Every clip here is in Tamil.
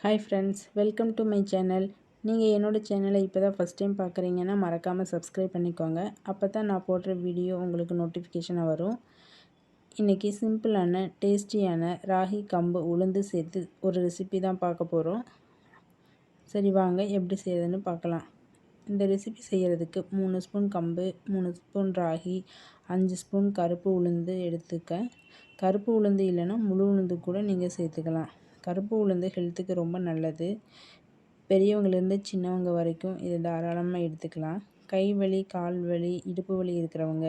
Hi friends, welcome to my channel. நீங்கள் என்னோடய சேனலை இப்போ தான் ஃபஸ்ட் டைம் பார்க்குறீங்கன்னா மறக்காமல் சப்ஸ்கிரைப் பண்ணிக்கோங்க. அப்போ தான் நான் போடுற வீடியோ உங்களுக்கு நோட்டிஃபிகேஷனாக வரும். இன்றைக்கி சிம்பிளான டேஸ்டியான ராகி கம்பு உளுந்து சேர்த்து ஒரு ரெசிபி தான் பார்க்க போகிறோம். சரி வாங்க எப்படி செய்யுதுன்னு பார்க்கலாம். இந்த ரெசிபி செய்கிறதுக்கு 3 ஸ்பூன் கம்பு, 3 ஸ்பூன் ராகி, 5 ஸ்பூன் கருப்பு உளுந்து எடுத்துக்க. கருப்பு உளுந்து இல்லைன்னா முழு உளுந்து கூட நீங்கள் சேர்த்துக்கலாம். கருப்பு உளுந்து ஹெல்த்துக்கு ரொம்ப நல்லது. பெரியவங்கலேருந்து சின்னவங்க வரைக்கும் இதை தாராளமாக எடுத்துக்கலாம். கை வலி, கால் வலி, இடுப்பு வலி இருக்கிறவங்க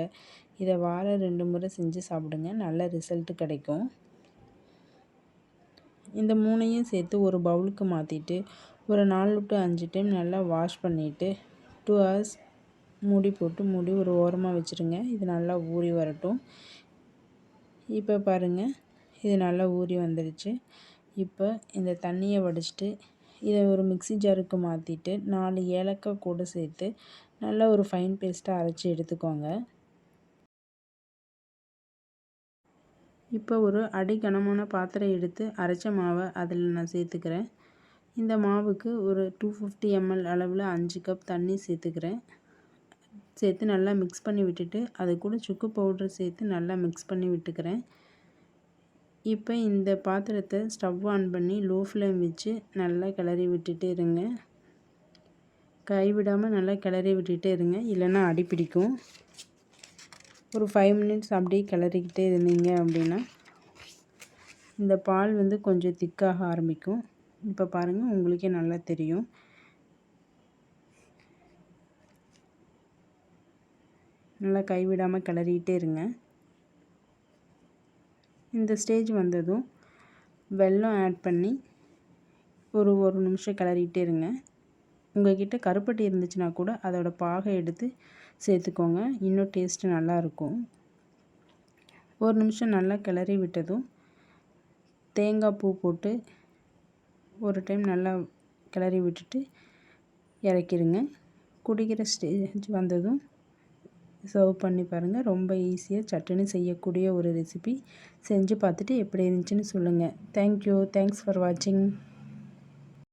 இதை வாரம் 2 முறை செஞ்சு சாப்பிடுங்க. நல்ல ரிசல்ட்டு கிடைக்கும். இந்த 3ஐயும் சேர்த்து ஒரு பவுலுக்கு மாற்றிட்டு ஒரு 4 to 5 டைம் நல்லா வாஷ் பண்ணிவிட்டு 2 hours மூடி போட்டு மூடி ஒரு ஓரமாக வச்சுருங்க. இது நல்லா ஊறி வரட்டும். இப்போ பாருங்கள், இது நல்லா ஊறி வந்துடுச்சு. இப்போ இந்த தண்ணியை வடிச்சிட்டு இதை ஒரு மிக்ஸி ஜாருக்கு மாற்றிட்டு 4 ஏலக்காய் கூட சேர்த்து நல்லா ஒரு ஃபைன் பேஸ்ட்டாக அரைச்சி எடுத்துக்கோங்க. இப்போ ஒரு அடிகனமான பாத்திரம் எடுத்து அரைச்ச மாவை அதில் நான் சேர்த்துக்கிறேன். இந்த மாவுக்கு ஒரு 250 ml அளவில் 5 கப் தண்ணி சேர்த்துக்கிறேன். சேர்த்து நல்லா மிக்ஸ் பண்ணி விட்டுட்டு அது கூட சுக்கு பவுட்ரு சேர்த்து நல்லா மிக்ஸ் பண்ணி விட்டுக்கிறேன். இப்போ இந்த பாத்திரத்தை ஸ்டவ் ஆன் பண்ணி லோ ஃப்ளேம் வச்சு நல்லா கிளறி விட்டுட்டே இருங்க. கைவிடாமல் நல்லா கிளறி விட்டுட்டே இருங்க, இல்லைன்னா அடி பிடிக்கும். ஒரு 5 minutes அப்படியே கிளறிக்கிட்டே இருந்தீங்க அப்படின்னா இந்த பால் கொஞ்சம் திக்காக ஆரம்பிக்கும். இப்போ பாருங்கள், உங்களுக்கே நல்லா தெரியும். நல்லா கைவிடாமல் கிளறிக்கிட்டே இருங்க. இந்த ஸ்டேஜ் வந்ததும் வெல்லம் ஆட் பண்ணி ஒரு நிமிஷம் கிளறிக்கிட்டே இருங்க. உங்கள்கிட்ட கருப்பட்டி இருந்துச்சுன்னா கூட அதோட பாகை எடுத்து சேர்த்துக்கோங்க, இன்னும் டேஸ்ட்டு நல்லாயிருக்கும். ஒரு நிமிஷம் நல்லா கிளறி விட்டதும் தேங்காய் பூ போட்டு ஒரு டைம் நல்லா கிளறி விட்டுட்டு இறக்கிடுங்க. குடிக்கிற ஸ்டேஜ் வந்ததும் சர்வ் பண்ணி பாருங்கள். ரொம்ப ஈஸியாக சட்டுன்னு செய்யக்கூடிய ஒரு ரெசிபி. செஞ்சு பார்த்துட்டு எப்படி இருந்துச்சுன்னு சொல்லுங்கள். தேங்க்யூ. தேங்க்ஸ் ஃபார் வாட்சிங்.